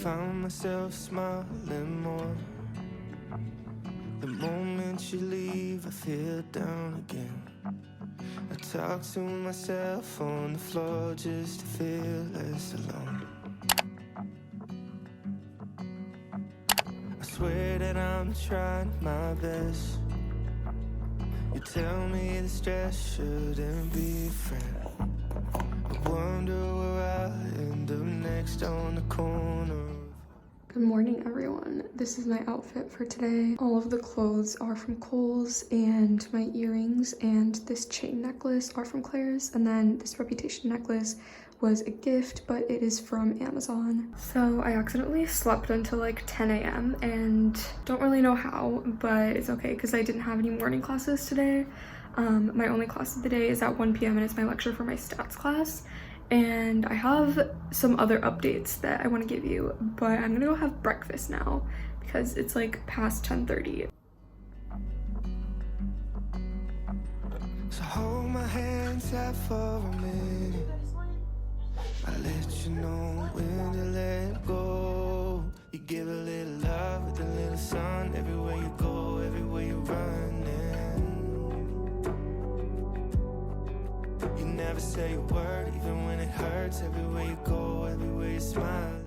found myself smiling more. The moment you leave, I feel down again. I talk to myself on the floor just to feel less alone. I swear that I'm trying my best. You tell me the stress shouldn't be a friend. I wonder where I'll end up next on the corner. Good morning, everyone. This is my outfit for today. All of the clothes are from Kohl's, and my earrings and this chain necklace are from Claire's, and then this Reputation necklace was a gift, but it is from Amazon. So I accidentally slept until like 10 a.m. and don't really know how, but it's okay because I didn't have any morning classes today. My only class of the day is at 1 p.m. and it's my lecture for my stats class. And I have some other updates that I want to give you, but I'm gonna go have breakfast now because it's like past 10:30. So hold my hands tight for a minute. I let you know when to let go. You give a little love with a little sun everywhere you go, everywhere you're running. You never say a word, even when it hurts. Everywhere you go, everywhere you're smiling.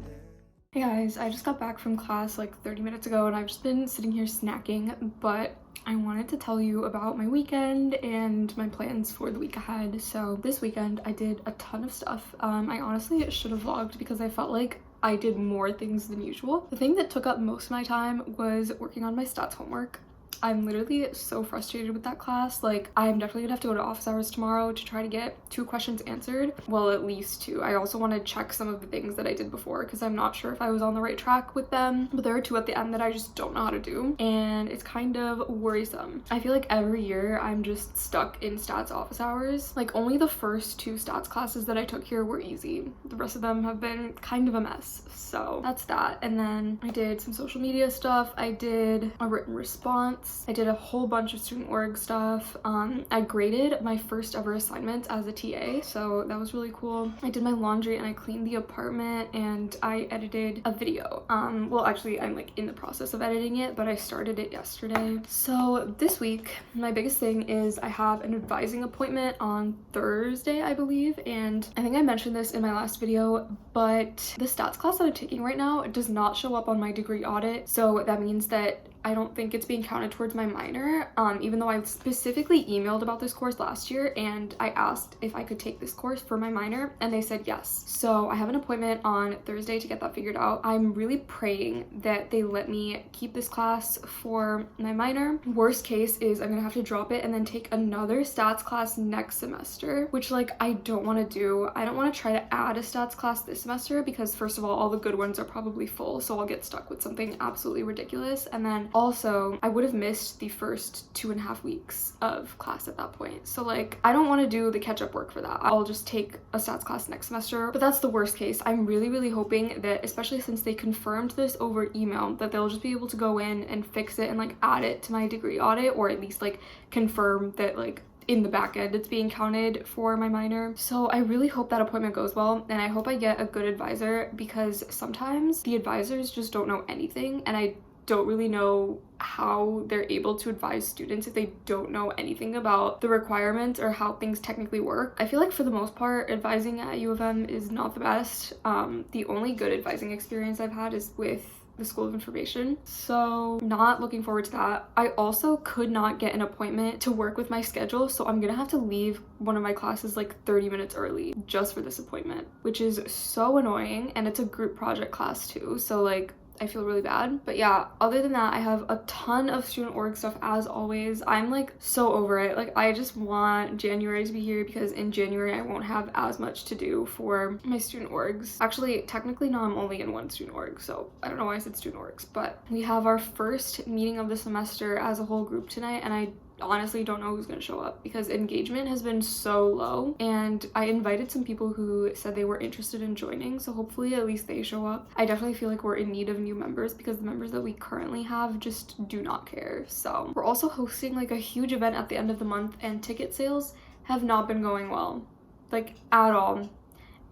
Hey guys, I just got back from class like 30 minutes ago and I've just been sitting here snacking, but I wanted to tell you about my weekend and my plans for the week ahead. So this weekend I did a ton of stuff. I honestly should have vlogged because I felt like I did more things than usual. The thing that took up most of my time was working on my stats homework. I'm literally so frustrated with that class. Like, I'm definitely gonna have to go to office hours tomorrow to try to get 2 questions answered. Well, at least 2. I also want to check some of the things that I did before because I'm not sure if I was on the right track with them. But there are 2 at the end that I just don't know how to do, and it's kind of worrisome. I feel like every year I'm just stuck in stats office hours. Like, only the first 2 stats classes that I took here were easy. The rest of them have been kind of a mess. So that's that. And then I did some social media stuff. I did a written response. I did a whole bunch of student org stuff. I graded my first ever assignment as a TA, so that was really cool. I did my laundry and I cleaned the apartment and I edited a video. Well, actually I'm like in the process of editing it, but I started it yesterday. So this week, my biggest thing is I have an advising appointment on Thursday, I believe, and I think I mentioned this in my last video, but the stats class that I'm taking right now does not show up on my degree audit, so that means that I don't think it's being counted towards my minor, even though I specifically emailed about this course last year and I asked if I could take this course for my minor and they said yes. So I have an appointment on Thursday to get that figured out. I'm really praying that they let me keep this class for my minor. Worst case is I'm gonna have to drop it and then take another stats class next semester, which like I don't want to do. I don't want to try to add a stats class this semester because first of all the good ones are probably full, so I'll get stuck with something absolutely ridiculous, and then also I would have missed the first 2.5 weeks of class at that point. So like I don't want to do the catch-up work for that. I'll just take a stats class next semester, but that's the worst case. I'm really hoping that, especially since they confirmed this over email, that they'll just be able to go in and fix it and like add it to my degree audit, or at least like confirm that like in the back end it's being counted for my minor. So I really hope that appointment goes well, and I hope I get a good advisor because sometimes the advisors just don't know anything, and I don't really know how they're able to advise students if they don't know anything about the requirements or how things technically work. I feel like for the most part, advising at U of M is not the best. The only good advising experience I've had is with the School of Information, so not looking forward to that. I also could not get an appointment to work with my schedule, so I'm gonna have to leave one of my classes like 30 minutes early just for this appointment, which is so annoying, and it's a group project class too, so like I feel really bad. But yeah, other than that, I have a ton of student org stuff as always. I'm like so over it. Like I just want January to be here because in January I won't have as much to do for my student orgs. Actually, technically no, I'm only in one student org, so I don't know why I said student orgs, but we have our first meeting of the semester as a whole group tonight, and I honestly don't know who's gonna show up because engagement has been so low, and I invited some people who said they were interested in joining, so hopefully at least they show up. I definitely feel like we're in need of new members because the members that we currently have just do not care. So we're also hosting like a huge event at the end of the month, and ticket sales have not been going well, like at all.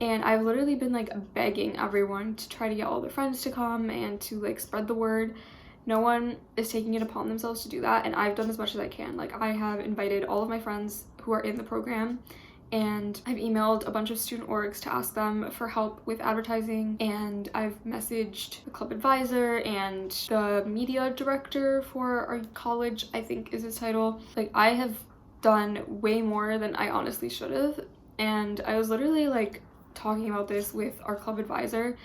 and I've literally been like begging everyone to try to get all their friends to come and to like spread the word. No one is taking it upon themselves to do that, and I've done as much as I can. Like, I have invited all of my friends who are in the program, and I've emailed a bunch of student orgs to ask them for help with advertising, and I've messaged the club advisor and the media director for our college, I think is his title. Like, I have done way more than I honestly should have, and I was literally like talking about this with our club advisor,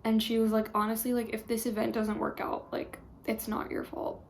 and she was like, honestly, like, if this event doesn't work out, like, it's not your fault,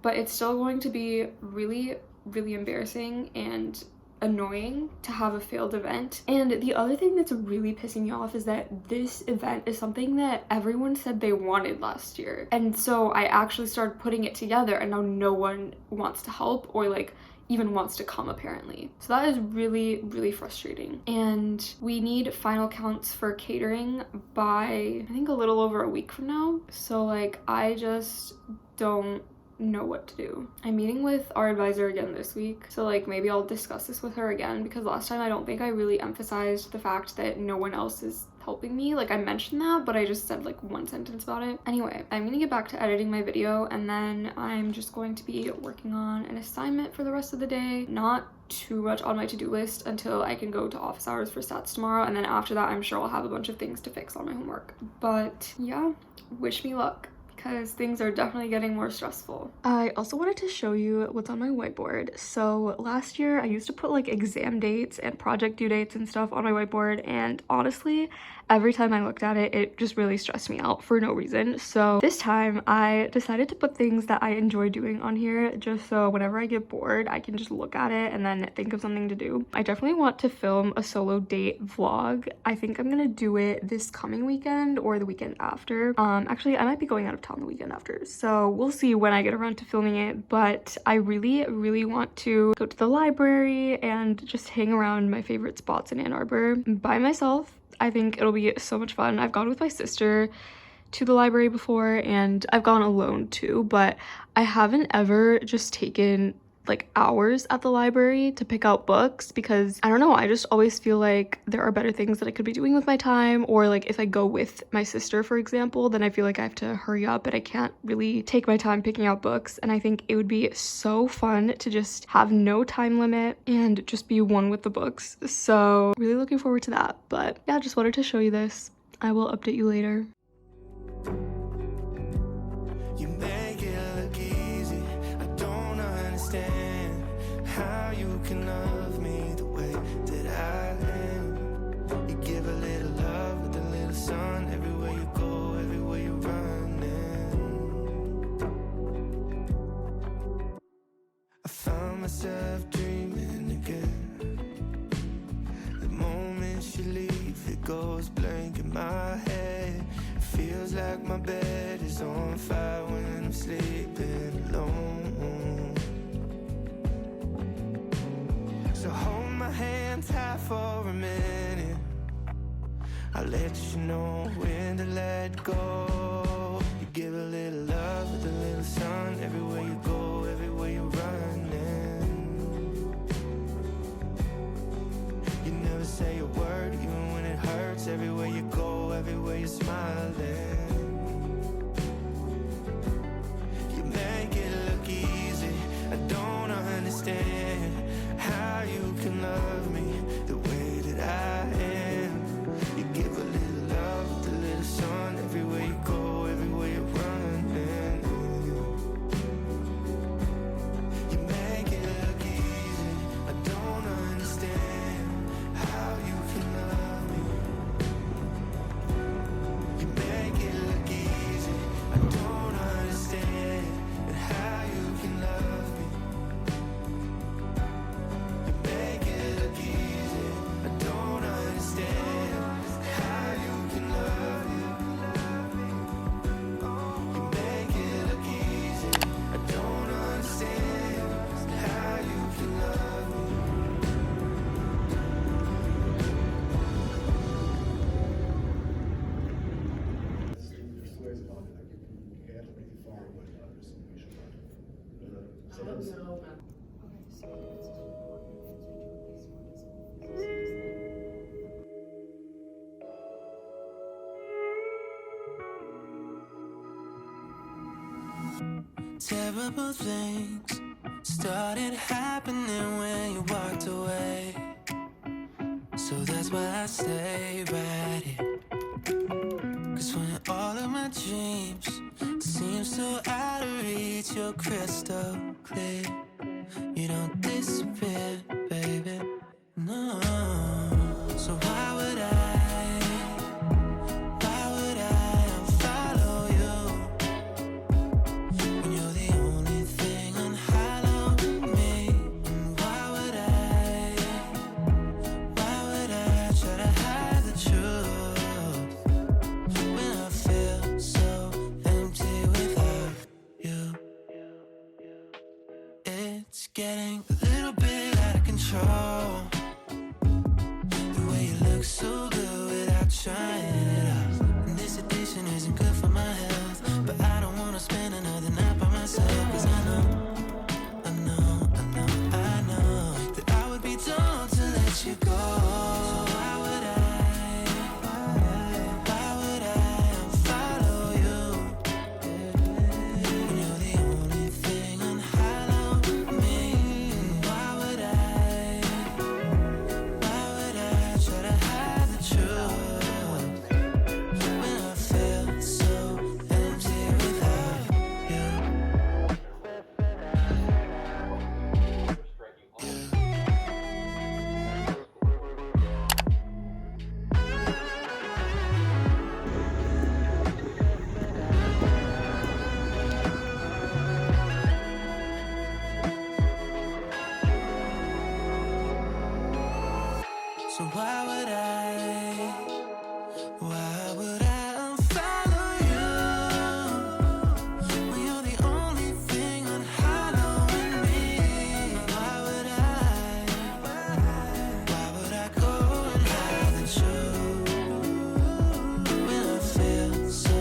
but it's still going to be really, really embarrassing and annoying to have a failed event. And the other thing that's really pissing me off is that this event is something that everyone said they wanted last year, and so I actually started putting it together, and now no one wants to help or like even wants to come apparently. So that is really, really frustrating. And we need final counts for catering by I think a little over a week from now. So like, I just don't know what to do. I'm meeting with our advisor again this week, so like maybe I'll discuss this with her again, because last time I don't think I really emphasized the fact that no one else is helping me. Like, I mentioned that, but I just said like one sentence about it. Anyway, I'm gonna get back to editing my video, and then I'm just going to be working on an assignment for the rest of the day. Not too much on my to-do list until I can go to office hours for stats tomorrow, and then after that I'm sure I'll have a bunch of things to fix on my homework. But yeah, wish me luck, because things are definitely getting more stressful. I also wanted to show you what's on my whiteboard. So last year I used to put like exam dates and project due dates and stuff on my whiteboard, and honestly, every time I looked at it, it just really stressed me out for no reason. So this time I decided to put things that I enjoy doing on here, just so whenever I get bored, I can just look at it and then think of something to do. I definitely want to film a solo date vlog. I think I'm gonna do it this coming weekend or the weekend after. Actually, I might be going out of town the weekend after, so we'll see when I get around to filming it. But I really, really want to go to the library and just hang around my favorite spots in Ann Arbor by myself. I think it'll be so much fun. I've gone with my sister to the library before, and I've gone alone too, but I haven't ever just taken like hours at the library to pick out books, because I don't know, I just always feel like there are better things that I could be doing with my time. Or like, if I go with my sister, for example, then I feel like I have to hurry up and I can't really take my time picking out books. And I think it would be so fun to just have no time limit and just be one with the books. So really looking forward to that. But yeah, just wanted to show you this. I will update you later. You make it look easy. I don't understand how you can love me the way that I am. You give a little love with a little sun everywhere you go, everywhere you're running. I found myself dreaming again. The moment you leave, it goes blank in my head. It feels like my bed is on fire when I'm sleeping alone. So hold my hand tight for a minute. I'll let you know when to let go. You give a little love with a little sun everywhere you go, everywhere you're running. You never say a word even when it hurts, everywhere you go, everywhere you're smiling. You make it look easy. I don't understand how you can love me the way that I am. You give a little love with a little sun everywhere you go, everywhere you're running. You make it look easy. I don't understand how you can love me. You make it look easy. I don't understand how you can love me. You make it look easy. I don't understand how you can love me. You make it look easy. I don't understand how you can love me. Terrible things started happening when you walked away. So that's why I stay right here. Cause when all of my dreams seem so out of reach, you're crystal clear. You don't disappear, baby, no. So why would I unfollow you when you're the only thing unhallowed to me? And why would I try to hide the truth when I feel so empty without you? It's getting a little bit out of control, the way you look so good without trying it out. And this addiction isn't good for my health, but I don't wanna spend another night by myself. Cause I know that I would be dumb to let you go. So why would I unfollow you when you're the only thing unhallowed to me? And why would I try to hide the truth when I feel so empty without you? So why would I unfollow you when you're the only thing unhallowed in me? Why would I go and hide the truth when I feel so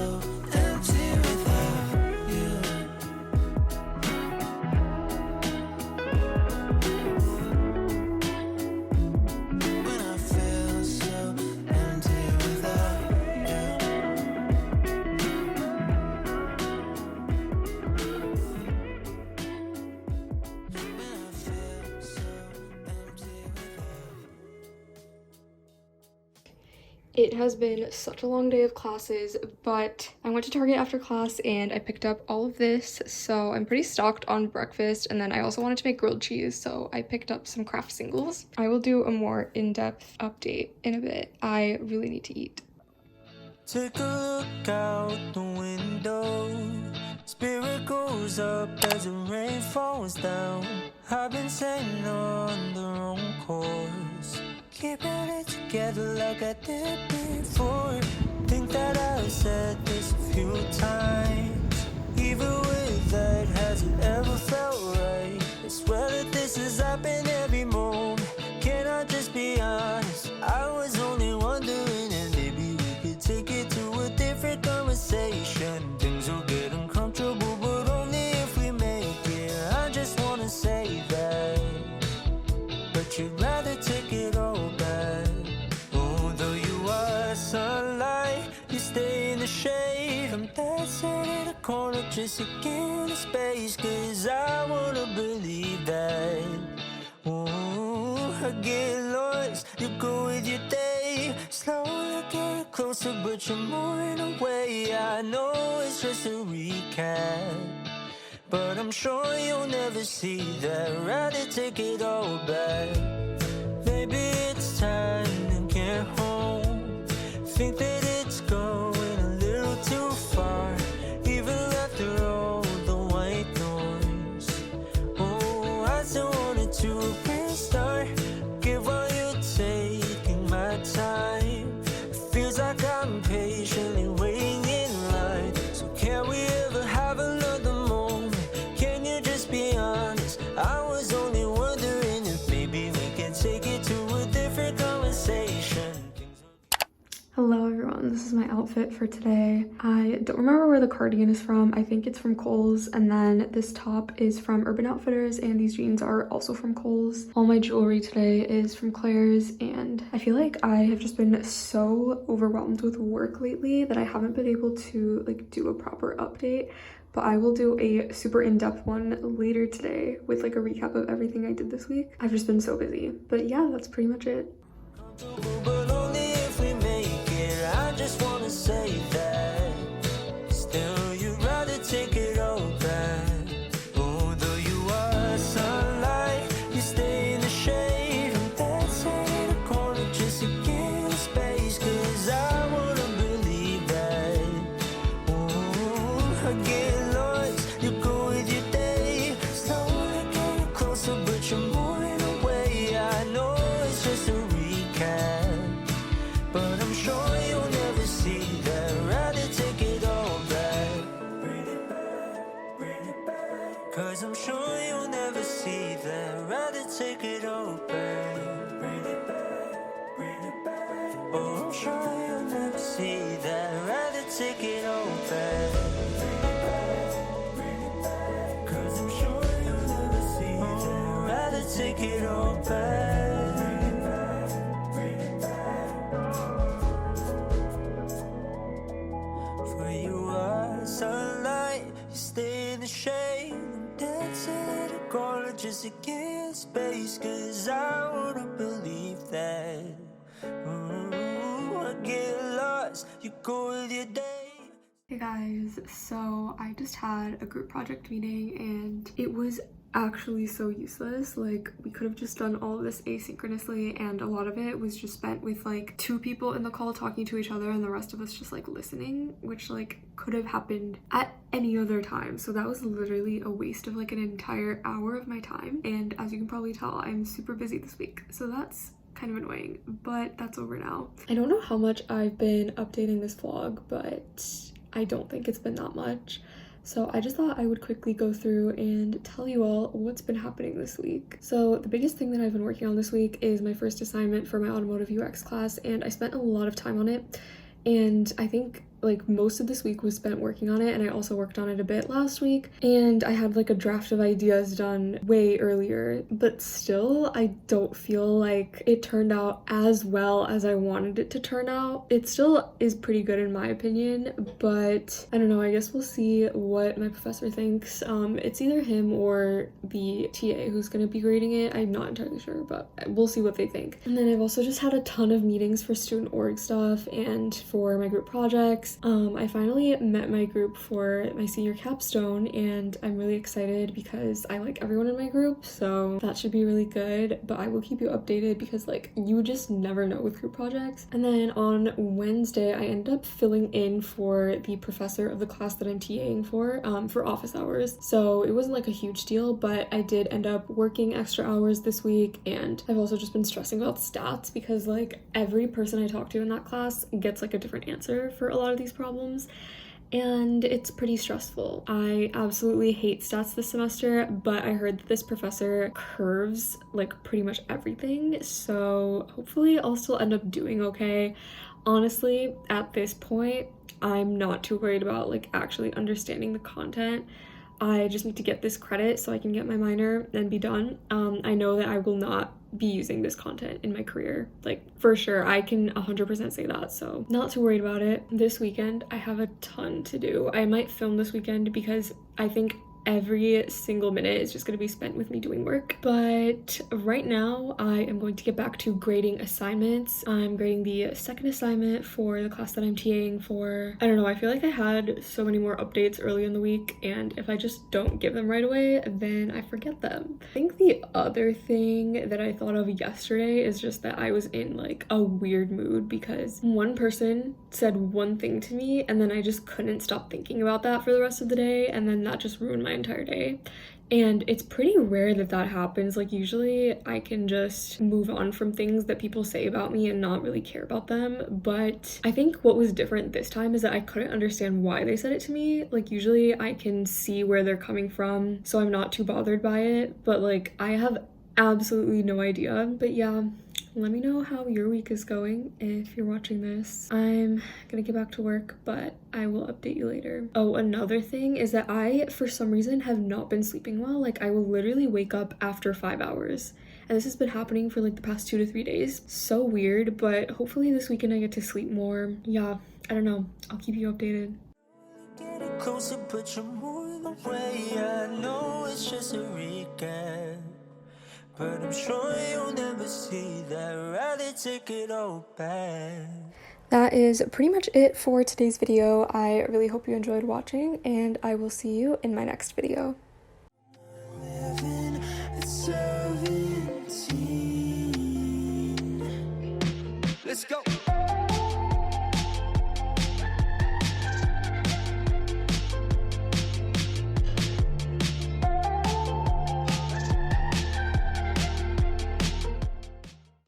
empty without you? When I feel so empty without you. When I feel so empty without you. It has been such a long day of classes, but I went to Target after class and I picked up all of this, so I'm pretty stocked on breakfast. And then I also wanted to make grilled cheese, so I picked up some Kraft singles. I will do a more in-depth update in a bit. I really need to eat. Take a look out the window. Spirit goes up as the rain falls down. I've been sailing on the wrong course, keeping it together like I did before. Think that I've said this a few times. Even with that, has it ever felt right? I swear that this has happened every moment. Can I just be honest? I was only wondering, and maybe we could take it to a different conversation. Things will get uncomfortable, but only if we make it. I just wanna say that, but you'd rather take it all back. Although you are sunlight, you stay in the shade. I'm dancing in a corner just to get a space, cause I wanna believe that. Ooh, I get lost, you go with your day. Slowly get closer, but you're moving away. I know it's just a recap, but I'm sure you'll never see that. Rather take it all back. Maybe it's time to get home. Think that it's going a little too far, even after all the white noise. Oh, I still wanted to restart. Give all you're taking my time. Feels like I'm patiently waiting in line. So can we ever have another moment? Can you just be honest? I was only wondering if maybe we can take it to a different conversation. Hello everyone, this is my outfit for today. I don't remember where the cardigan is from. I think it's from Kohl's, and then this top is from Urban Outfitters, and these jeans are also from Kohl's. All my jewelry today is from Claire's, and I feel like I have just been so overwhelmed with work lately that I haven't been able to like do a proper update. but I will do a super in-depth one later today with like a recap of everything I did this week. I've just been so busy. But yeah, that's pretty much it. But only if we make it. I just wanna say that still you'd rather take it all back. Although you are sunlight, you stay in the shade. And that's it, a corner just to give space. Cause I wanna believe that. I get lost, you go with your day. Slowly getting closer, but you're moving away. I know it's just a recap, but I'm sure you'll never see that. Rather take it all back. Bring it back, bring it back. Cause I'm sure you'll never see that. Rather take it all back. Bring it back, bring it back. Oh, I'm sure you'll never see that. Rather take it all back. Bring it back, bring it back. Cause I'm sure you'll never see that. Rather take it all back. Bring it back, bring it back. For you are sunlight, you stay in the shade. And dance at a corner just to give space. Cause I wanna believe that. I get lost, you go with your day. Hey guys, so I just had a group project meeting and it was actually so useless. Like, we could have just done all of this asynchronously, and a lot of it was just spent with like 2 people in the call talking to each other and the rest of us just like listening, which like could have happened at any other time. So that was literally a waste of like an entire hour of my time, and as you can probably tell, I'm super busy this week, so that's kind of annoying, but that's over now. I don't know how much I've been updating this vlog, but I don't think it's been that much. So I just thought I would quickly go through and tell you all what's been happening this week. So the biggest thing that I've been working on this week is my first assignment for my automotive UX class, and I spent a lot of time on it. And I think like most of this week was spent working on it, and I also worked on it a bit last week, and I had like a draft of ideas done way earlier, but still I don't feel like it turned out as well as I wanted it to turn out. It still is pretty good in my opinion, but I don't know, I guess we'll see what my professor thinks. It's either him or the TA who's gonna be grading it. I'm not entirely sure, but we'll see what they think. And then I've also just had a ton of meetings for student org stuff and for my group projects. I finally met my group for my senior capstone, and I'm really excited because I like everyone in my group, so that should be really good. But I will keep you updated because like you just never know with group projects. And then on Wednesday I ended up filling in for the professor of the class that I'm TAing for office hours, so it wasn't like a huge deal, but I did end up working extra hours this week. And I've also just been stressing about stats because like every person I talk to in that class gets like a different answer for a lot of these problems, and it's pretty stressful. I absolutely hate stats this semester, but I heard that this professor curves like pretty much everything, so hopefully I'll still end up doing okay. Honestly, at this point, I'm not too worried about like actually understanding the content. I just need to get this credit so I can get my minor and be done. I know that I will not be using this content in my career, like for sure. I can 100% say that, so not too worried about it. This weekend I have a ton to do. I might film this weekend because I think every single minute is just going to be spent with me doing work. But right now I am going to get back to grading assignments. I'm grading the second assignment for the class that I'm TAing for. I don't know, I feel like I had so many more updates early in the week, and if I just don't give them right away, then I forget them. I think the other thing that I thought of yesterday is just that I was in like a weird mood because one person said one thing to me and then I just couldn't stop thinking about that for the rest of the day, and then that just ruined my entire day. And it's pretty rare that that happens. Like usually I can just move on from things that people say about me and not really care about them, but I think what was different this time is that I couldn't understand why they said it to me. Like usually I can see where they're coming from, so I'm not too bothered by it, but like I have absolutely no idea. But yeah, let me know how your week is going if you're watching this. I'm gonna get back to work, but I will update you later. Oh, another thing is that I, for some reason, have not been sleeping well. Like I will literally wake up after 5 hours. And this has been happening for like the past 2 to 3 days. So weird, but hopefully this weekend I get to sleep more. Yeah, I don't know. I'll keep you updated. Getting closer, but you're moving way. I know it's just a recap, but I'm sure you'll never see that. Rather take it all back. That is pretty much it for today's video. I really hope you enjoyed watching, and I will see you in my next video. Living at 17. Let's go.